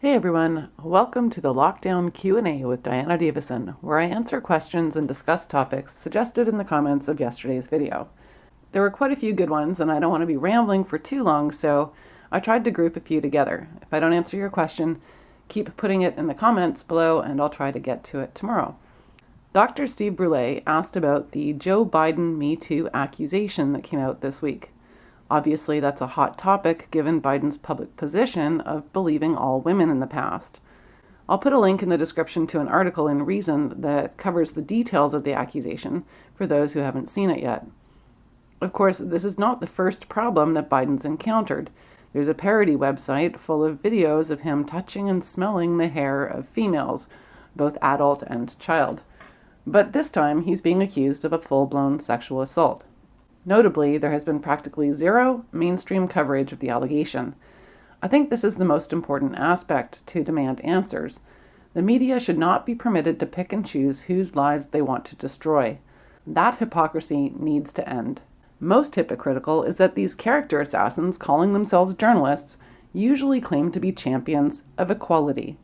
Hey everyone, welcome to the Lockdown Q&A with Diana Davison, where I answer questions and discuss topics suggested in the comments of yesterday's video. There were quite a few good ones, and I don't want to be rambling for too long, so I tried to group a few together. If I don't answer your question, keep putting it in the comments below, and I'll try to get to it tomorrow. Dr. Steve Brule asked about the Joe Biden Me Too accusation that came out this week. Obviously, that's a hot topic given Biden's public position of believing all women in the past. I'll put a link in the description to an article in Reason that covers the details of the accusation for those who haven't seen it yet. Of course, this is not the first problem that Biden's encountered. There's a parody website full of videos of him touching and smelling the hair of females, both adult and child. But this time, he's being accused of a full-blown sexual assault. Notably, there has been practically zero mainstream coverage of the allegation. I think this is the most important aspect to demand answers. The media should not be permitted to pick and choose whose lives they want to destroy. That hypocrisy needs to end. Most hypocritical is that these character assassins calling themselves journalists usually claim to be champions of equality.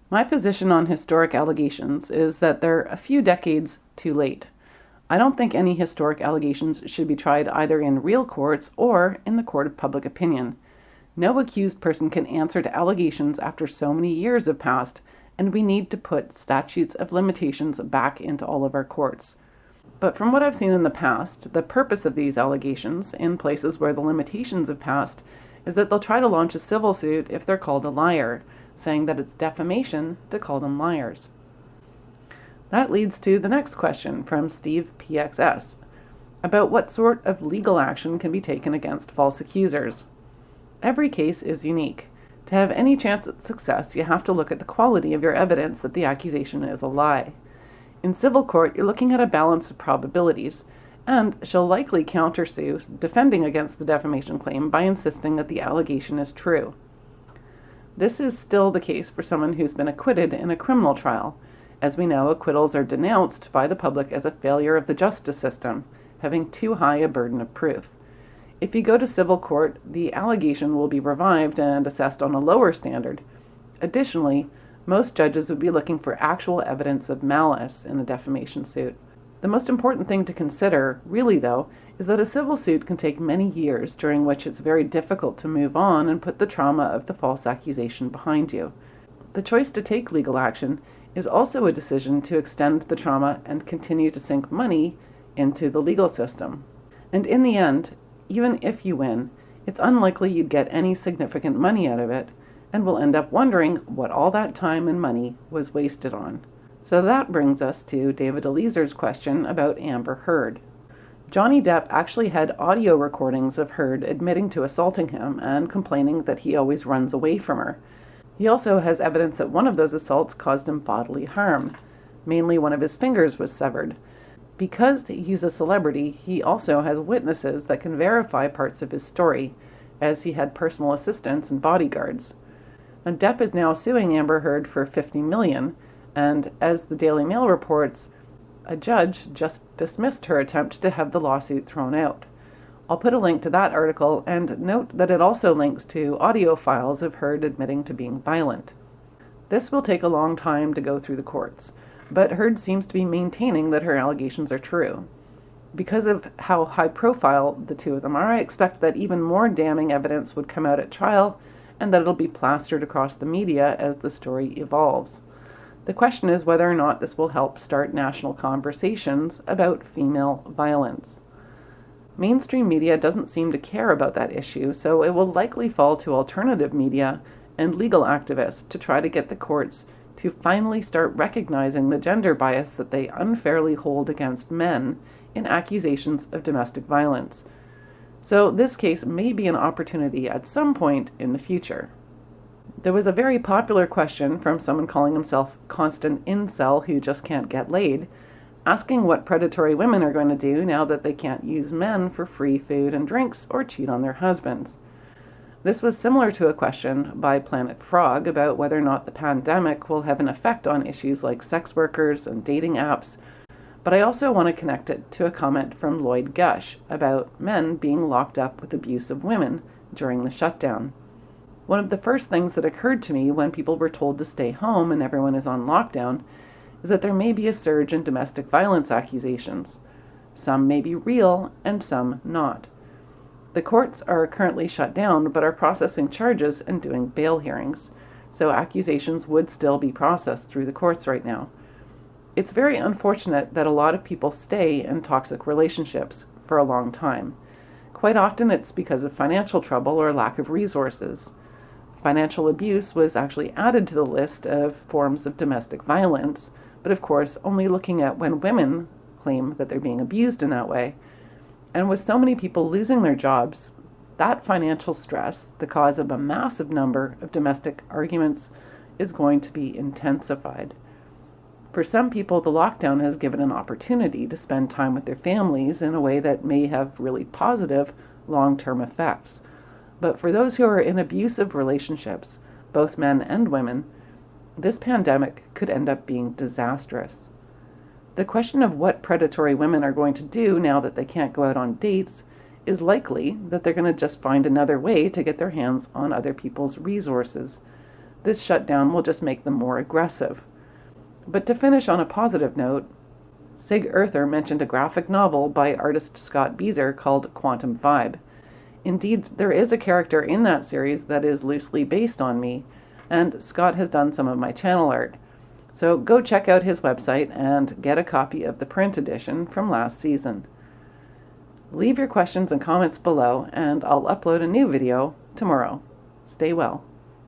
My position on historic allegations is that they're a few decades too late. I don't think any historic allegations should be tried either in real courts or in the court of public opinion. No accused person can answer to allegations after so many years have passed, and we need to put statutes of limitations back into all of our courts. But from what I've seen in the past, the purpose of these allegations, in places where the limitations have passed, is that they'll try to launch a civil suit if they're called a liar, saying that it's defamation to call them liars. That leads to the next question from Steve PXS about what sort of legal action can be taken against false accusers. Every case is unique. To have any chance at success, you have to look at the quality of your evidence that the accusation is a lie. In civil court, you're looking at a balance of probabilities, and she'll likely countersue, defending against the defamation claim by insisting that the allegation is true. This is still the case for someone who's been acquitted in a criminal trial. As we know, acquittals are denounced by the public as a failure of the justice system, having too high a burden of proof. If you go to civil court, the allegation will be revived and assessed on a lower standard. Additionally, most judges would be looking for actual evidence of malice in a defamation suit. The most important thing to consider, really though, is that a civil suit can take many years, during which it's very difficult to move on and put the trauma of the false accusation behind you. The choice to take legal action is also a decision to extend the trauma and continue to sink money into the legal system. And in the end, even if you win, it's unlikely you'd get any significant money out of it, and will end up wondering what all that time and money was wasted on. So that brings us to David Elieser's question about Amber Heard. Johnny Depp actually had audio recordings of Heard admitting to assaulting him and complaining that he always runs away from her. He also has evidence that one of those assaults caused him bodily harm. Mainly one of his fingers was severed. Because he's a celebrity, he also has witnesses that can verify parts of his story, as he had personal assistants and bodyguards. And Depp is now suing Amber Heard for $50 million, and as the Daily Mail reports, a judge just dismissed her attempt to have the lawsuit thrown out. I'll put a link to that article, and note that it also links to audio files of Heard admitting to being violent. This will take a long time to go through the courts, but Heard seems to be maintaining that her allegations are true. Because of how high profile the two of them are, I expect that even more damning evidence would come out at trial, and that it'll be plastered across the media as the story evolves. The question is whether or not this will help start national conversations about female violence. Mainstream media doesn't seem to care about that issue, so it will likely fall to alternative media and legal activists to try to get the courts to finally start recognizing the gender bias that they unfairly hold against men in accusations of domestic violence. So this case may be an opportunity at some point in the future. There was a very popular question from someone calling himself Constant Incel who just can't get laid, asking what predatory women are going to do now that they can't use men for free food and drinks or cheat on their husbands. This was similar to a question by Planet Frog about whether or not the pandemic will have an effect on issues like sex workers and dating apps, but I also want to connect it to a comment from Lloyd Gush about men being locked up with abusive women during the shutdown. One of the first things that occurred to me when people were told to stay home and everyone is on lockdown is that there may be a surge in domestic violence accusations. Some may be real and some not. The courts are currently shut down but are processing charges and doing bail hearings, so accusations would still be processed through the courts right now. It's very unfortunate that a lot of people stay in toxic relationships for a long time. Quite often it's because of financial trouble or lack of resources. Financial abuse was actually added to the list of forms of domestic violence, but of course only looking at when women claim that they're being abused in that way. And with so many people losing their jobs, that financial stress, the cause of a massive number of domestic arguments, is going to be intensified. For some people, the lockdown has given an opportunity to spend time with their families in a way that may have really positive long-term effects. But for those who are in abusive relationships, both men and women, this pandemic could end up being disastrous. The question of what predatory women are going to do now that they can't go out on dates is likely that they're going to just find another way to get their hands on other people's resources. This shutdown will just make them more aggressive. But to finish on a positive note, Sig Arthur mentioned a graphic novel by artist Scott Beezer called Quantum Vibe. Indeed, there is a character in that series that is loosely based on me, and Scott has done some of my channel art. So go check out his website and get a copy of the print edition from last season. Leave your questions and comments below, and I'll upload a new video tomorrow. Stay well.